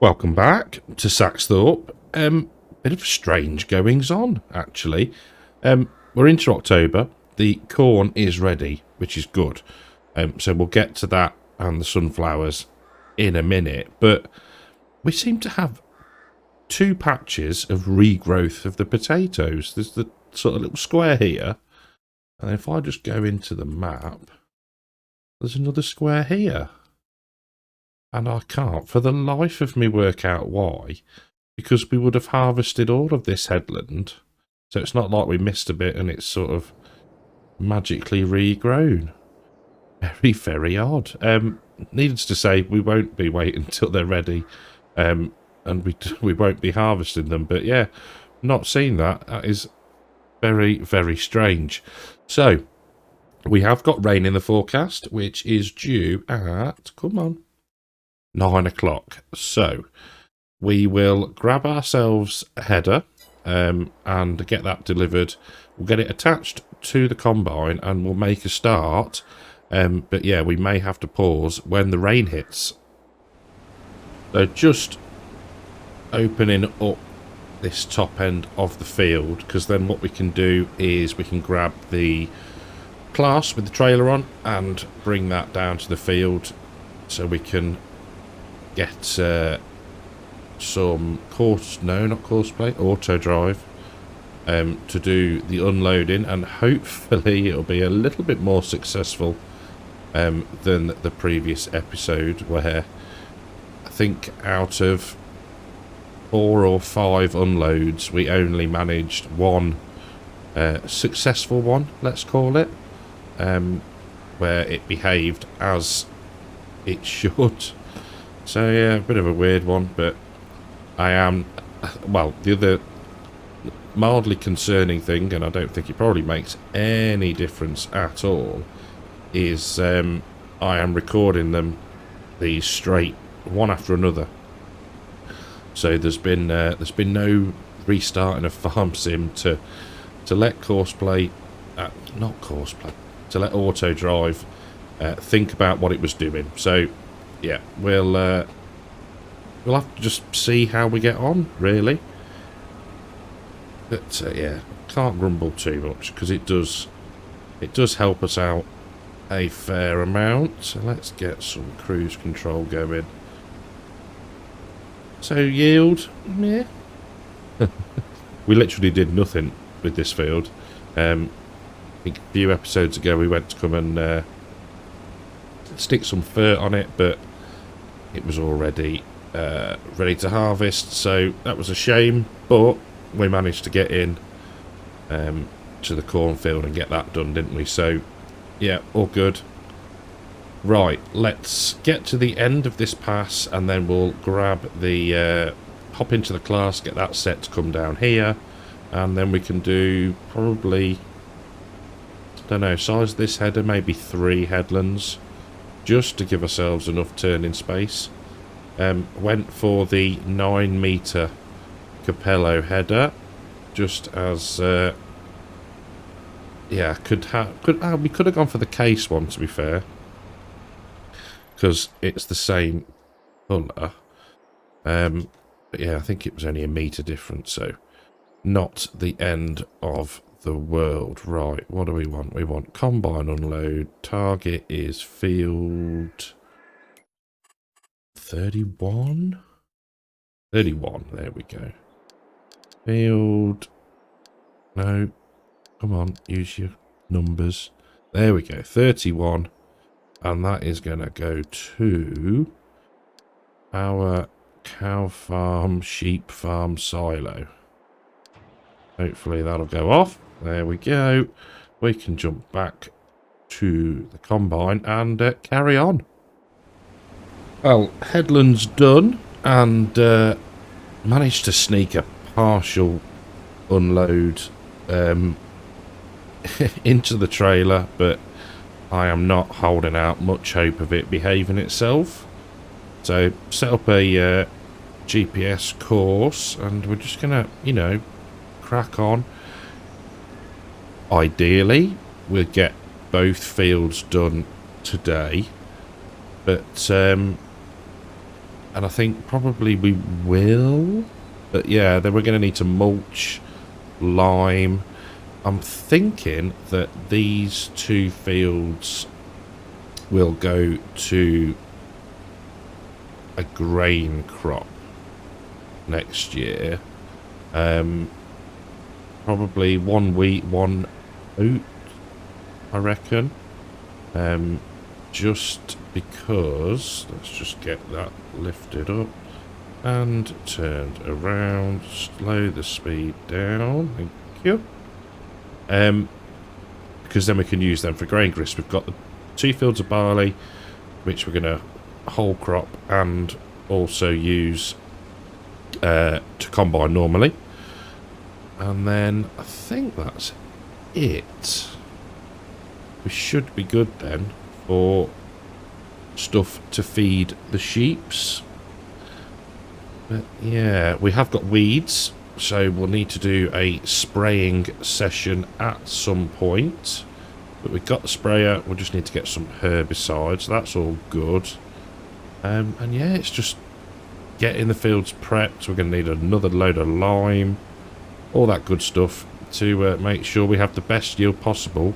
Welcome back to Saxthorpe. Bit of strange goings on, actually. We're into October. The corn is ready, which is good. So we'll get to that and the sunflowers in a minute. But we seem to have two patches of regrowth of the potatoes. There's the sort of little square here. And if I just go into the map, there's another square here. And I can't for the life of me work out why, because we would have harvested all of this headland. So it's not like we missed a bit and it's sort of magically regrown. Very, very odd. Needless to say, we won't be waiting until they're ready, and we won't be harvesting them. But yeah, not seeing that. That is very, very strange. So we have got rain in the forecast, which is due at, come on, 9 o'clock. So we will grab ourselves a header and get that delivered. We'll get it attached to the combine and we'll make a start. But yeah, we may have to pause when the rain hits. So just opening up this top end of the field, because then what we can do is we can grab the class with the trailer on and bring that down to the field so we can get some auto drive to do the unloading, and hopefully it'll be a little bit more successful than the previous episode, where I think out of 4 or 5 unloads we only managed one successful one, let's call it, where it behaved as it should. So yeah, a bit of a weird one, but I am, well, the other mildly concerning thing, and I don't think it probably makes any difference at all, is I am recording them these straight, one after another. So there's been no restarting of Farm Sim to let to let Auto Drive think about what it was doing. So yeah, we'll have to just see how we get on, really. But yeah, can't grumble too much because it does help us out a fair amount. So let's get some cruise control going. So yield, yeah. We literally did nothing with this field. I think a few episodes ago we went to come and stick some fur on it, but it was already ready to harvest, so that was a shame, but we managed to get in to the cornfield and get that done, didn't we? So yeah, all good. Right, let's get to the end of this pass and then we'll grab the hop into the class, get that set to come down here, and then we can do probably, I don't know, size of this header, maybe 3 headlands, just to give ourselves enough turning space. Went for the 9-metre Capello header, just as yeah, we could have gone for the case one, to be fair, because it's the same colour. But yeah, I think it was only a metre difference, so not the end of the world. Right, what do we want? We want combine unload. Target is field 31? 31, there we go. Field, no, come on, use your numbers. There we go, 31. And that is going to go to our cow farm, sheep farm silo. Hopefully that'll go off. There we go. We can jump back to the combine and carry on. Well, headland's done, and managed to sneak a partial unload into the trailer, but I am not holding out much hope of it behaving itself. So set up a GPS course and we're just gonna, you know, crack on. Ideally we'll get both fields done today, but And I think probably we will. But yeah, then we're going to need to mulch, lime. I'm thinking that these 2 fields will go to a grain crop next year. Probably 1 wheat, 1 oat, I reckon. Just because, let's just get that lifted up and turned around. Slow the speed down. Thank you. Because then we can use them for grain grist. We've got the 2 fields of barley, which we're going to whole crop and also use to combine normally. And then I think that's it. We should be good then for stuff to feed the sheeps. But yeah, we have got weeds, so we'll need to do a spraying session at some point. But we've got the sprayer, we'll just need to get some herbicides. That's all good. And yeah, it's just getting the fields prepped. We're going to need another load of lime, all that good stuff to make sure we have the best yield possible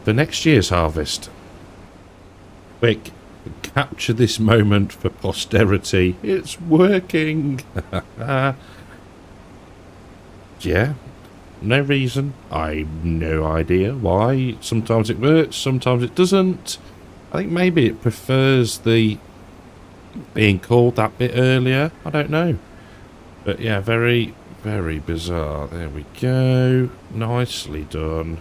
for next year's harvest. Quick, capture this moment for posterity. It's working. Yeah, no reason. I've no idea why. Sometimes it works, sometimes it doesn't. I think maybe it prefers the being called that bit earlier. I don't know. But yeah, very, very bizarre. There we go. Nicely done.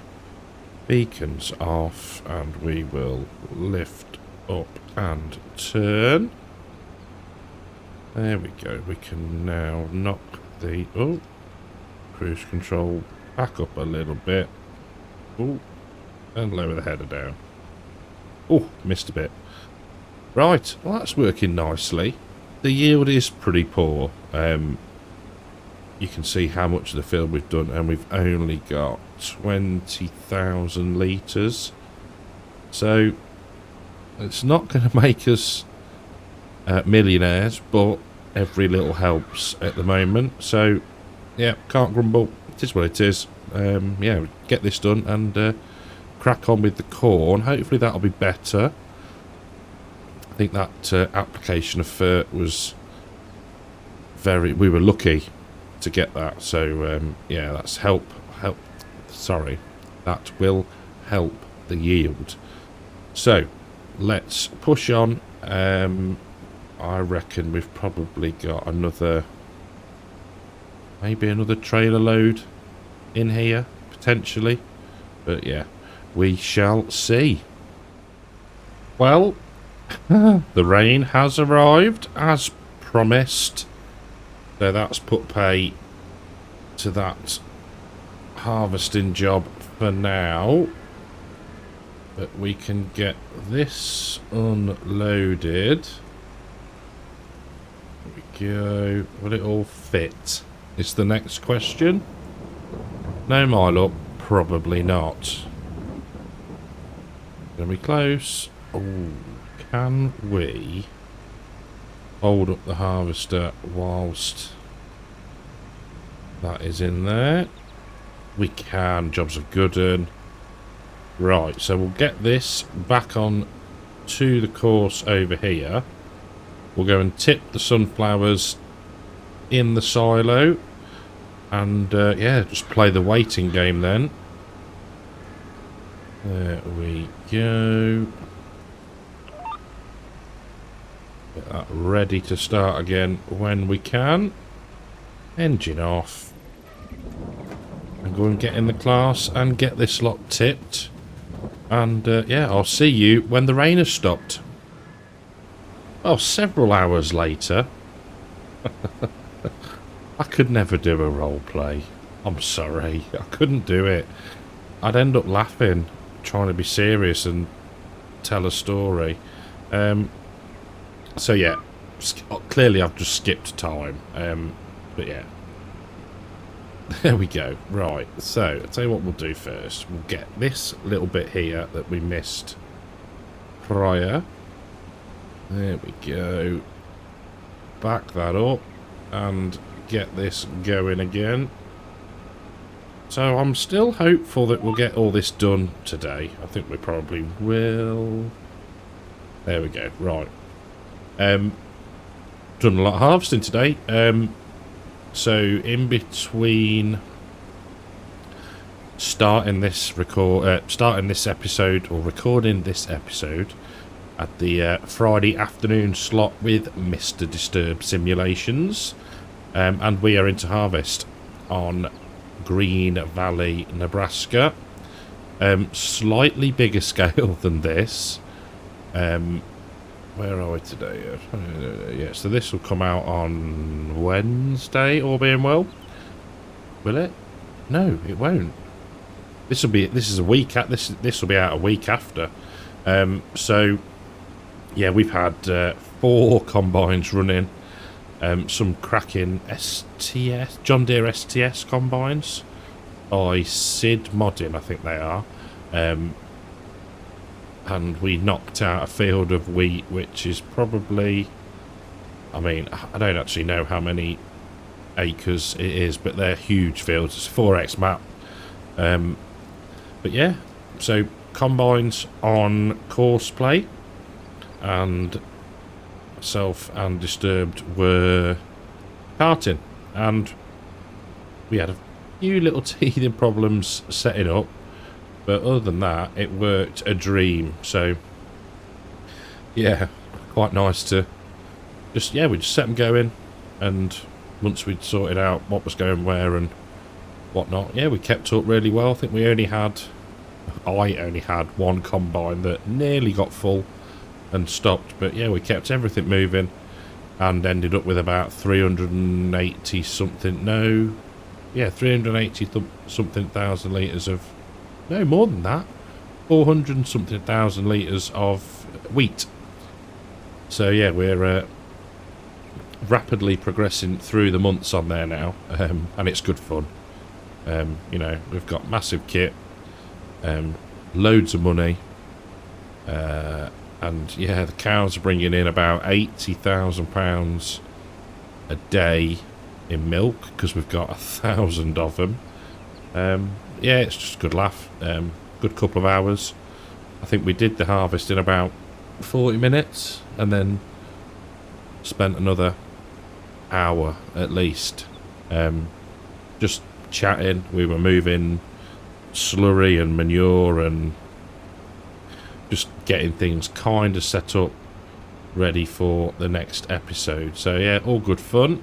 Beacons off, and we will lift up and turn. There we go. We can now knock the cruise control back up a little bit. And lower the header down. Missed a bit. Right, well that's working nicely. The yield is pretty poor. You can see how much of the field we've done, and we've only got 20,000 litres. So it's not going to make us millionaires, but every little helps at the moment. So yeah, can't grumble. It is what it is. Yeah, get this done and crack on with the corn. Hopefully that'll be better. I think that application of FERT was we were lucky to get that. So yeah, that's that will help the yield. So let's push on. I reckon we've probably got maybe another trailer load in here potentially, but yeah, we shall see. Well, the rain has arrived as promised, so that's put pay to that harvesting job for now. But we can get this unloaded. There we go. Will it all fit? Is the next question. No, my luck, probably not. Gonna be close. Can we hold up the harvester whilst that is in there? We can. Jobs are good. Right, so we'll get this back on to the course over here. We'll go and tip the sunflowers in the silo, and yeah, just play the waiting game then. There we go. Get that ready to start again when we can. Engine off. And go and get in the class and get this lot tipped. And yeah, I'll see you when the rain has stopped. Oh, several hours later. I could never do a role play. I'm sorry. I couldn't do it. I'd end up laughing, trying to be serious and tell a story. So yeah, clearly I've just skipped time. But yeah. There we go. Right, so I'll tell you what we'll do first. We'll get this little bit here that we missed prior. There we go. back that up and get this going again. So I'm still hopeful that we'll get all this done today. I think we probably will. There we go. Right. Done a lot of harvesting today. So in between starting this episode or recording this episode at the Friday afternoon slot with Mr. Disturb Simulations, and we are into harvest on Green Valley, Nebraska. Slightly bigger scale than this. Where are we today? Yeah, so this will come out on Wednesday, all being well. Will it? No, it won't. This is a week at this will be out a week after. So yeah, we've had 4 combines running. Some cracking STS, John Deere STS combines by Sid Modding, I think they are. And we knocked out a field of wheat, which is probably, I mean, I don't actually know how many acres it is, but they're huge fields. It's a 4x map. But yeah, so combines on course play, and myself and Disturbed were karting, and we had a few little teething problems setting up, but other than that it worked a dream. So yeah, quite nice to we just set them going, and once we'd sorted out what was going where and whatnot, yeah, we kept up really well. I think I only had one combine that nearly got full and stopped, but yeah, we kept everything moving and ended up with about 380 something thousand litres of, no, more than that, 400 and something thousand litres of wheat. So yeah, we're rapidly progressing through the months on there now, and it's good fun. You know, we've got massive kit, loads of money, and yeah, the cows are bringing in about £80,000 a day in milk because we've got 1,000 of them. Yeah, it's just a good laugh. Good couple of hours. I think we did the harvest in about 40 minutes and then spent another hour at least just chatting. We were moving slurry and manure and just getting things kind of set up ready for the next episode. So yeah, all good fun.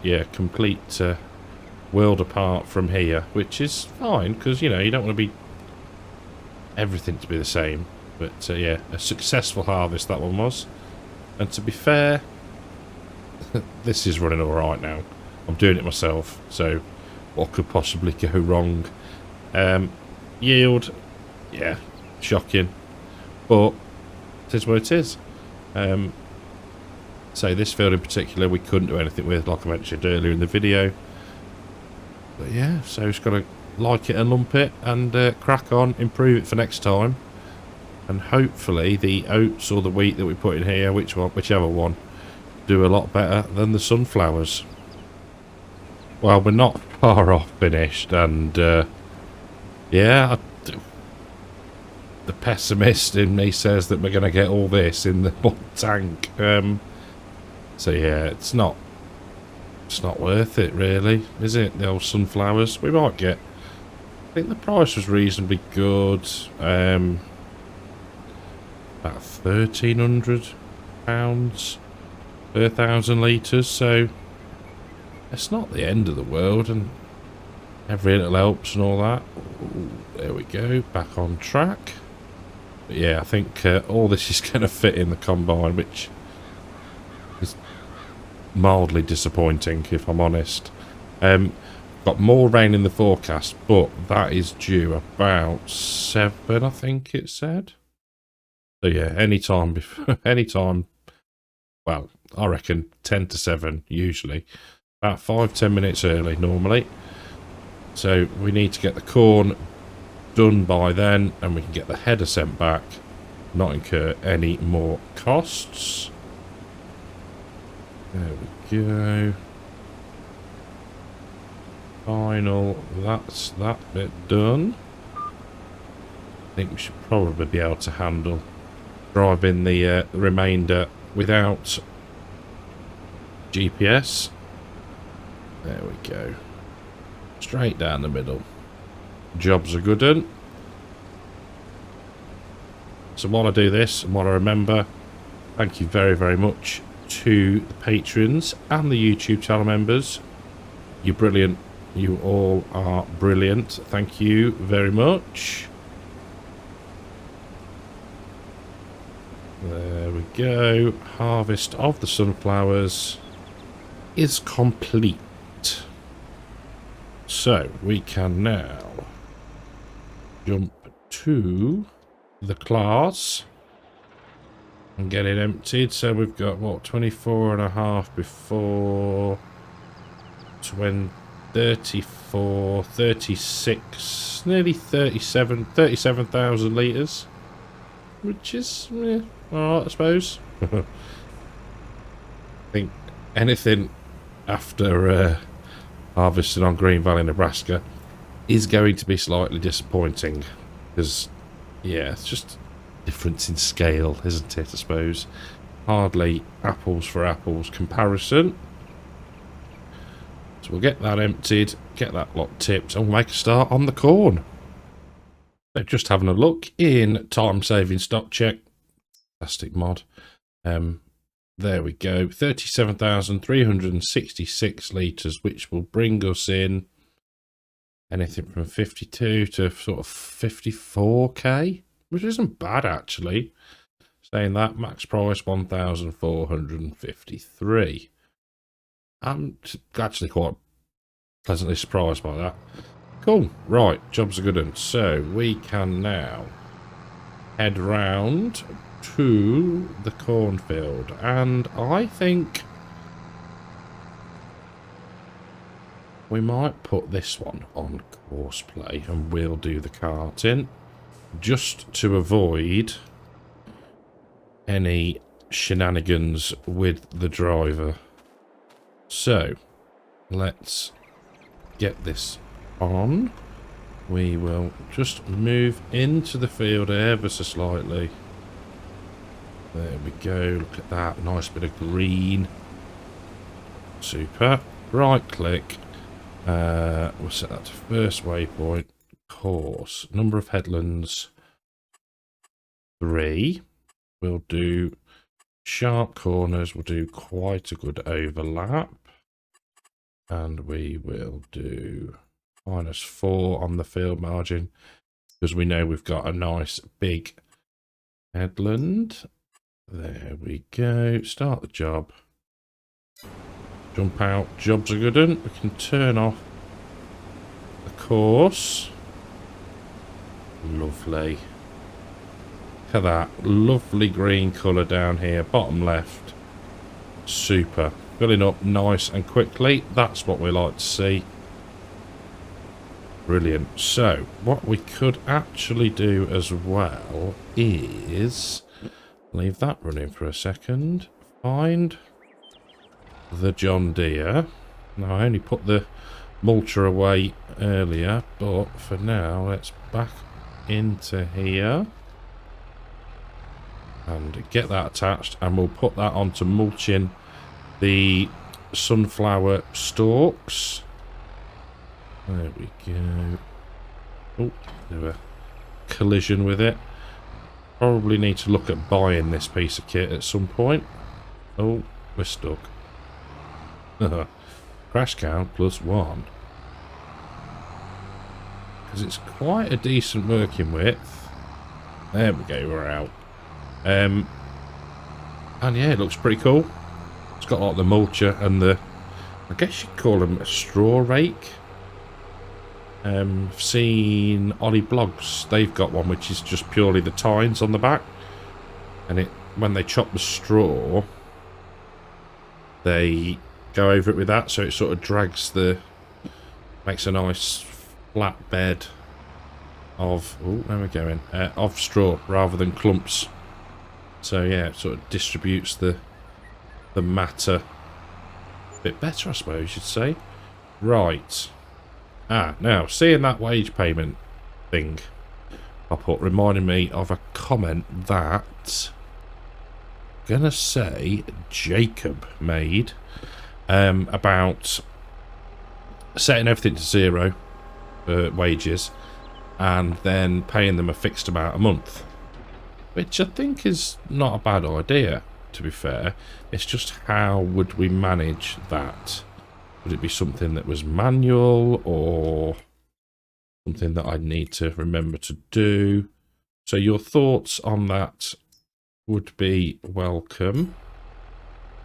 Yeah, complete world apart from here, which is fine because, you know, you don't want to be everything to be the same. But yeah, a successful harvest that one was. And to be fair, this is running alright now. I'm doing it myself, so what could possibly go wrong? Yield, yeah, shocking, but it is what it is. So this field in particular we couldn't do anything with, like I mentioned earlier in the video. But yeah, so just got to like it and lump it and crack on, improve it for next time. And hopefully the oats or the wheat that we put in here, whichever one, do a lot better than the sunflowers. Well, we're not far off finished, and yeah, the pessimist in me says that we're going to get all this in the one tank. So yeah, it's not worth it really, is it? The old sunflowers. We might get, I think the price was reasonably good. About £1,300 per 1,000 litres, so it's not the end of the world, and every little helps and all that. Ooh, there we go, back on track. But yeah, I think all this is going to fit in the combine, which is mildly disappointing if I'm honest. Got more rain in the forecast, but that is due about 7, I think it said. So yeah, anytime, well, I reckon 10 to 7 usually. About 5-10 minutes early normally. So we need to get the corn done by then, and we can get the header sent back, not incur any more costs. There we go. Final, that's that bit done. I think we should probably be able to handle driving the remainder without GPS. There we go. Straight down the middle. Job's a good one. So while I do this and while I remember, thank you very, very much to the patrons and the YouTube channel members. You're brilliant. You all are brilliant. Thank you very much. There we go. Harvest of the sunflowers is complete. So we can now jump to the class and get it emptied. So we've got what, 24.5 before 34, 36, nearly 37,000 litres, which is alright, I suppose. I think anything after harvesting on Green Valley, Nebraska is going to be slightly disappointing because, yeah, it's just difference in scale, isn't it? I suppose hardly apples for apples comparison. So we'll get that emptied, get that lot tipped, and we'll make a start on the corn. So just having a look in time-saving stock check. Fantastic mod. There we go. 37,366 litres, which will bring us in anything from 52 to sort of 54k, which isn't bad actually. Saying that, max price 1,453. I'm actually quite pleasantly surprised by that. Cool. Right, job's a good one. So we can now head round to the cornfield, and I think we might put this one on course play and we'll do the carting just to avoid any shenanigans with the driver. So let's get this on. We will just move into the field ever so slightly. There we go. Look at that. Nice bit of green. Super. Right click. We'll set that to first waypoint. Course. Number of headlands 3. We'll do sharp corners. We'll do quite a good overlap. And we will do -4 on the field margin because we know we've got a nice big headland. There we go. Start the job. Jump out. Job's a good one. We can turn off the course. Lovely. Look at that. Lovely green colour down here. Bottom left. Super. Filling up nice and quickly. That's what we like to see. Brilliant. So, what we could actually do as well is leave that running for a second. Find the John Deere. Now, I only put the mulcher away earlier, but for now, let's back into here and get that attached, and we'll put that onto mulching the sunflower stalks. There we go. Oh, do a collision with it. Probably need to look at buying this piece of kit at some point. Oh, we're stuck. Crash count +1. Because it's quite a decent working width. There we go, we're out. And yeah, it looks pretty cool. It's got like the mulcher and the, I guess you'd call them a straw rake. I've seen Ollie Blogs, they've got one which is just purely the tines on the back, and it, when they chop the straw, they go over it with that, so it sort of drags the, makes a nice flat bed of, oh, where are we going, of straw rather than clumps. So yeah, it sort of distributes the matter bit better, I suppose you'd say. Right. Now, seeing that wage payment thing pop up reminded me of a comment that gonna say Jacob made about setting everything to 0 for wages and then paying them a fixed amount a month, which I think is not a bad idea, to be fair. It's just how would we manage that? Would it be something that was manual or something that I'd need to remember to do? So your thoughts on that would be welcome.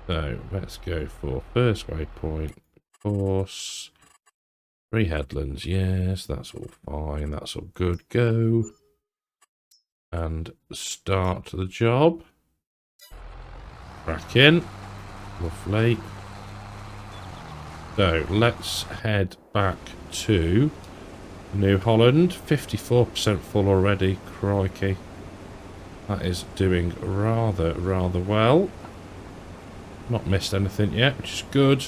So let's go for first waypoint, course, 3 headlands. Yes, that's all fine. That's all good. Go and start the job. Crack in. Lovely. So let's head back to New Holland. 54% full already. Crikey. That is doing rather well. Not missed anything yet, which is good.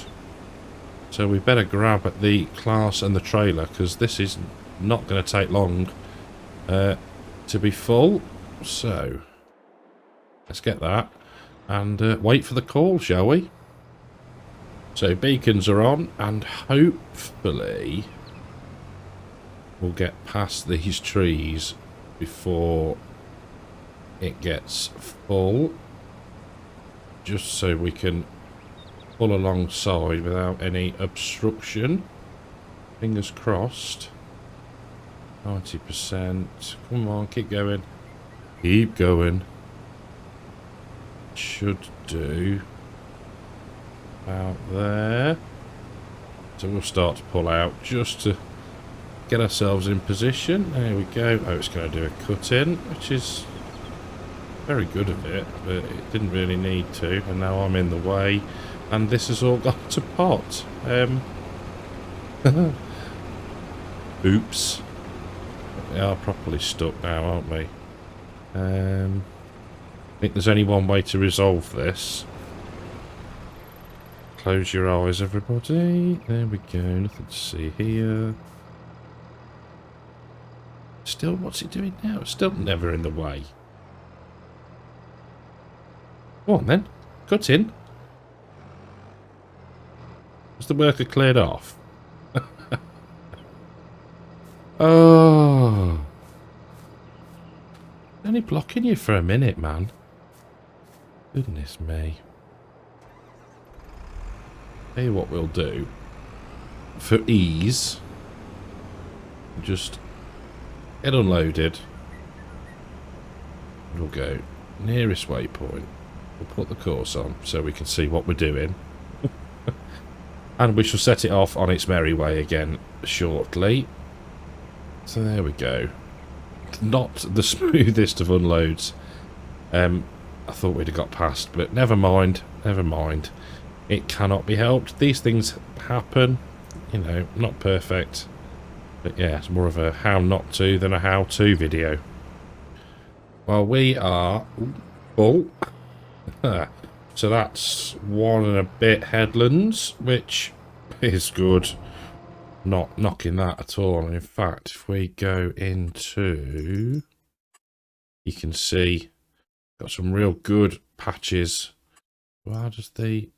So we better grab at the class and the trailer, because this is not going to take long to be full. So let's get that and wait for the call, shall we? So beacons are on, and hopefully we'll get past these trees before it gets full, just so we can pull alongside without any obstruction. Fingers crossed. 90%. Come on, keep going. Keep going. Should do. About there. So we'll start to pull out just to get ourselves in position. There we go. Oh, it's going to do a cut in, which is very good of it, but it didn't really need to, and now I'm in the way and this has all gone to pot. Oops. We are properly stuck now, aren't we? I think there's only one way to resolve this. Close your eyes, everybody. There we go. Nothing to see here. Still, what's it doing now? It's still never in the way. Go on then. Cut in. Has the worker cleared off? Oh. Only blocking you for a minute, man. Goodness me. Tell you what we'll do. For ease, just get unloaded. We'll go nearest waypoint. We'll put the course on so we can see what we're doing. And we shall set it off on its merry way again shortly. So there we go. Not the smoothest of unloads. I thought we'd have got past, but never mind. Never mind. It cannot be helped. These things happen. You know, not perfect. But yeah, it's more of a how not to than a how to video. Well, we are full. So that's 1 and a bit headlands, which is good. Not knocking that at all. And in fact, if we go into, you can see got some real good patches. Well, how does the,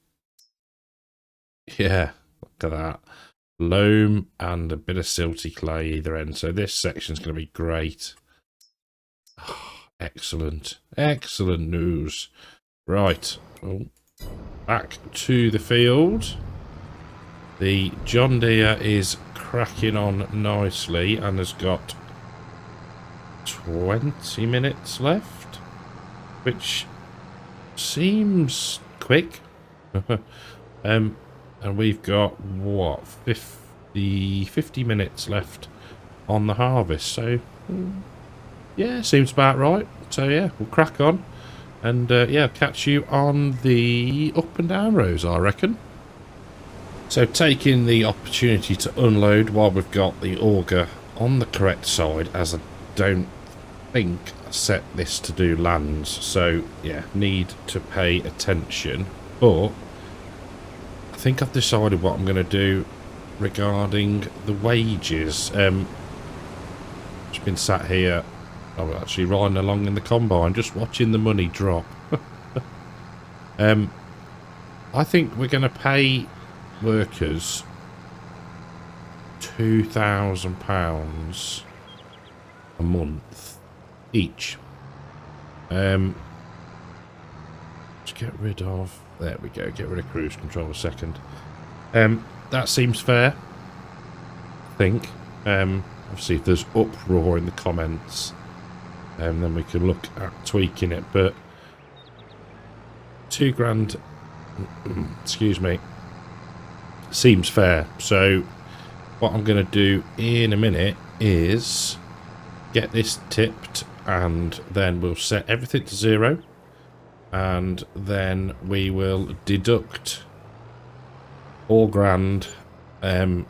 yeah, look at that. Loam and a bit of silty clay either end. So this section's going to be great. Oh, excellent. Excellent news. Right. Well, back to the field. The John Deere is cracking on nicely and has got 20 minutes left, which seems quick. And we've got, what, 50 minutes left on the harvest. So, yeah, seems about right. So, yeah, we'll crack on. And, yeah, catch you on the up and down rows, I reckon. So, taking the opportunity to unload while we've got the auger on the correct side, as I don't think I set this to do lands. So, yeah, need to pay attention. But I think I've decided what I'm going to do regarding the wages. Just been sat here, I was actually riding along in the combine, just watching the money drop. I think we're going to pay workers £2,000 a month each. Let's get rid of, there we go, get rid of cruise control a second. That seems fair, I think. Obviously if there's uproar in the comments, then we can look at tweaking it, but £2,000 excuse me, seems fair. So what I'm going to do in a minute is get this tipped, and then we'll set everything to 0, and then we will deduct £4,000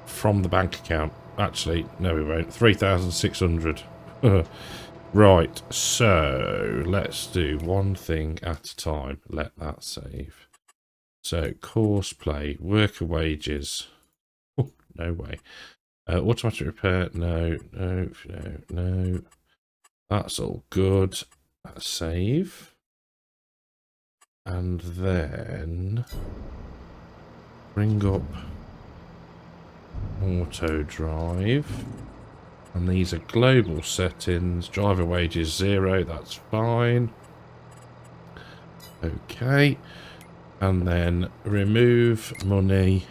from the bank account. Actually, no we won't, 3,600. Right, so let's do one thing at a time. Let that save. So course play, worker wages. Oh, no way. Automatic repair, no. That's all good. Let's save. And then bring up auto drive. And these are global settings. Driver wages 0, that's fine. Okay. And then remove money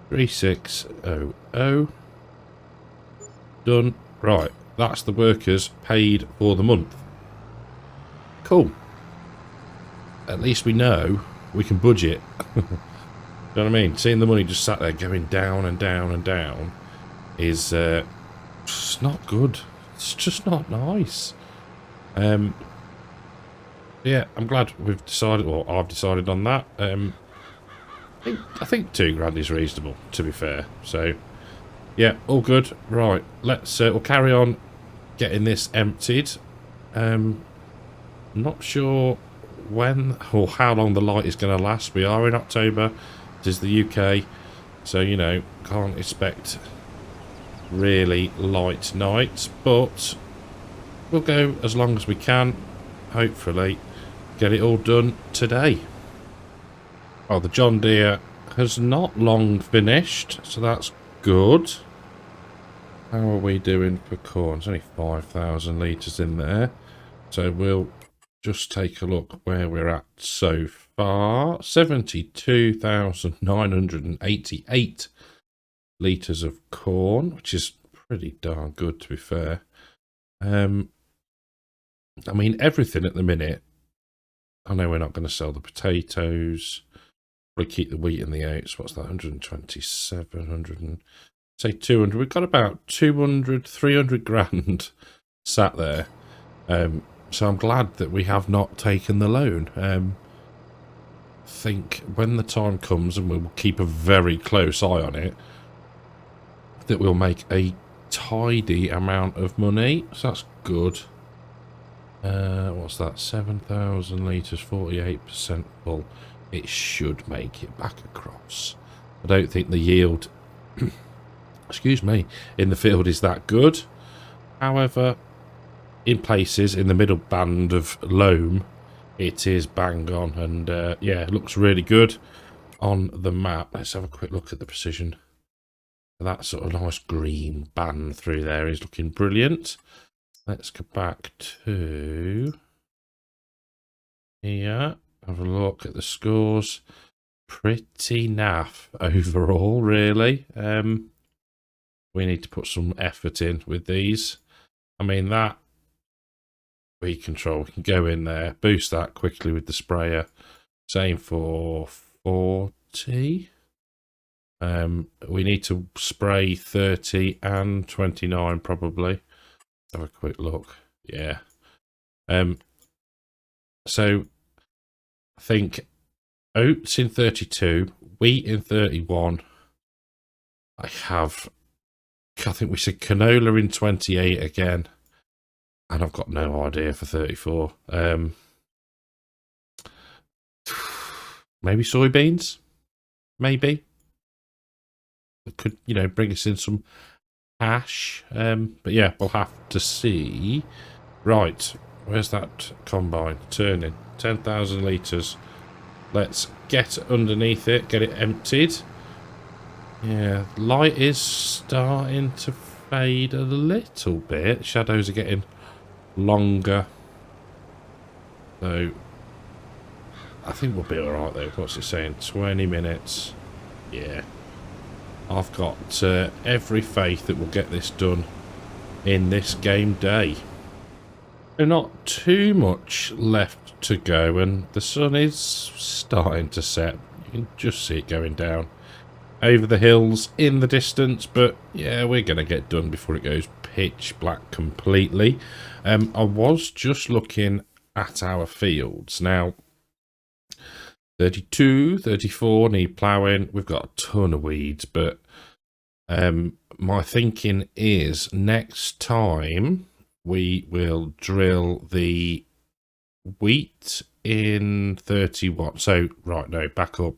3600. Done. Right, that's the workers paid for the month. Cool. At least we know we can budget. You know what I mean? Seeing the money just sat there going down and down and down is it's not good. It's just not nice. Yeah, I'm glad we've decided, or I've decided on that. I think £2,000 is reasonable, to be fair. So yeah, all good. Right, let's we'll carry on getting this emptied. Not sure when or how long the light is going to last. We are in October. It is the UK, so you know, can't expect really light nights, but we'll go as long as we can. Hopefully get it all done today. Oh, the John Deere has not long finished, so that's good. How are we doing for corn? It's only 5,000 litres in there, so we'll just take a look where we're at so far. 72,988 litres of corn, which is pretty darn good, to be fair. I mean, everything at the minute. I know we're not going to sell the potatoes. Probably keep the wheat and the oats. What's that? 127, 100 and say 200. We've got about 200, 300 grand sat there. So I'm glad that we have not taken the loan. I think when the time comes, and we'll keep a very close eye on it, that we'll make a tidy amount of money. So that's good. What's that? 7,000 litres, 48% full. It should make it back across. I don't think the yield, excuse me, in the field is that good. However, in places in the middle band of loam, it is bang on, and yeah, it looks really good on the map. Let's have a quick look at the precision. That sort of nice green band through there is looking brilliant. Let's go back to here, have a look at the scores. Pretty naff overall, really. We need to put some effort in with these. I mean, that weed control, we can go in there, boost that quickly with the sprayer. Same for 40. We need to spray 30 and 29 probably. Have a quick look. Yeah. So I think oats in 32, wheat in 31. I think we said canola in 28 again. And I've got no idea for 34. Maybe soybeans? Maybe. It could, you know, bring us in some cash. But yeah, we'll have to see. Right, where's that combine? Turning. 10,000 litres. Let's get underneath it, get it emptied. Yeah, light is starting to fade a little bit. Shadows are getting longer. So, I think we'll be alright though. What's it saying? 20 minutes. Yeah. I've got every faith that we'll get this done in this game day. There's not too much left to go, and the sun is starting to set. You can just see it going down over the hills in the distance, but yeah, we're going to get done before it goes pitch black completely. I was just looking at our fields. Now, 32, 34 need ploughing. We've got a ton of weeds, but my thinking is next time we will drill the wheat in 31. So, right, no, back up.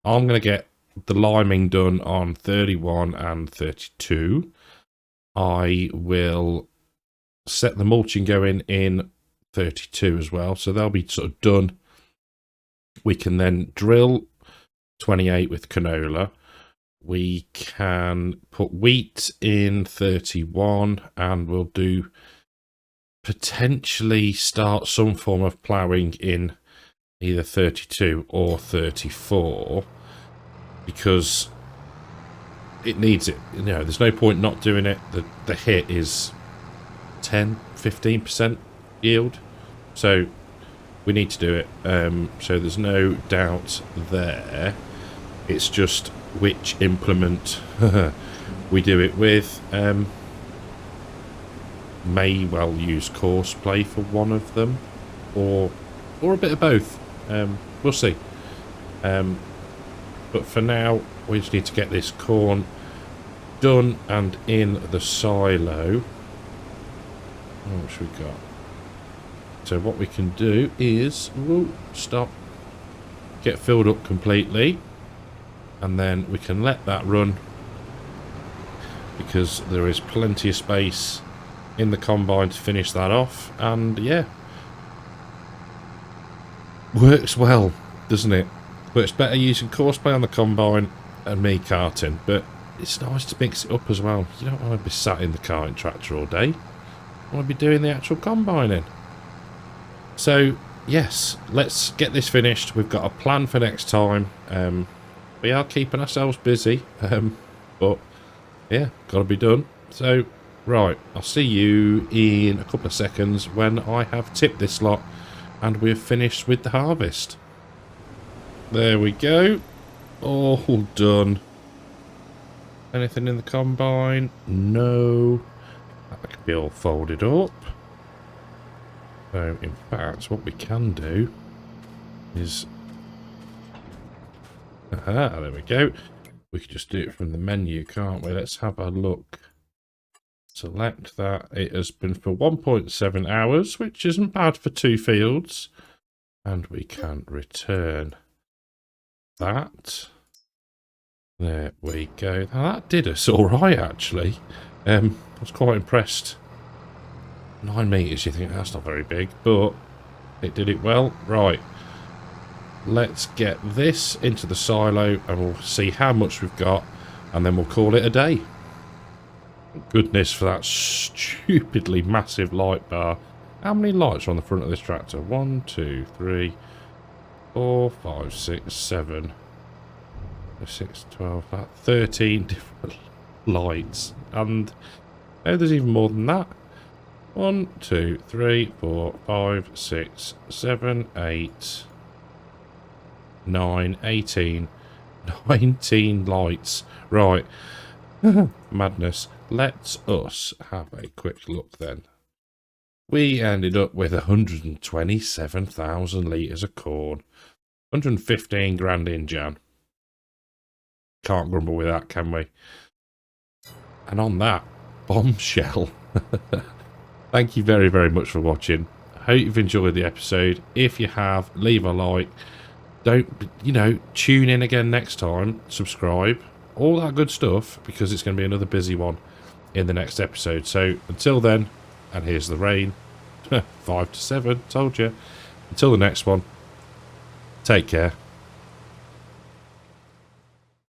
I'm going to get the liming done on 31 and 32. I will set the mulching going in 32 as well. So they'll be sort of done. We can then drill 28 with canola. We can put wheat in 31 and we'll do potentially start some form of ploughing in either 32 or 34 because it needs it. You know, there's no point not doing it. The hit is 10-15% yield, so we need to do it. So there's no doubt there. It's just which implement we do it with. May well use course play for one of them, or a bit of both. We'll see. But for now, we just need to get this corn done and in the silo. How much we got? So what we can do is, stop, get filled up completely, and then we can let that run because there is plenty of space in the combine to finish that off. And yeah, works well, doesn't it? Works better using course play on the combine and me carting, but it's nice to mix it up as well. You don't want to be sat in the carting tractor all day. You want to be doing the actual combining. So yes, let's get this finished. We've got a plan for next time. We are keeping ourselves busy, but yeah, got to be done. So right, I'll see you in a couple of seconds when I have tipped this lot and we're finished with the harvest. There we go, all done. Anything in the combine? No. That can be all folded up. So in fact, what we can do is, there we go. We could just do it from the menu, can't we? Let's have a look. Select that. It has been for 1.7 hours, which isn't bad for 2 fields. And we can return that. There we go. Now that did us all right, actually. I was quite impressed. 9 meters, you think that's not very big, but it did it well. Right. Let's get this into the silo and we'll see how much we've got and then we'll call it a day. Goodness for that stupidly massive light bar. How many lights are on the front of this tractor? 1, 2, 3, 4, 5, 6, 7, 6, 12, about 13 different lights. And oh, there's even more than that. 1, 2, 3, 4, 5, 6, 7, 8, 9, 18, 19 lights. Right. Madness. Let's us have a quick look then. We ended up with 127,000 litres of corn. 115 grand in Jan. Can't grumble with that, can we? And on that bombshell, thank you very, very much for watching. I hope you've enjoyed the episode. If you have, leave a like. don't, you know, tune in again next time, subscribe, all that good stuff, because it's going to be another busy one in the next episode. So until then, and here's the rain, 5 to 7, told you. Until the next one, take care.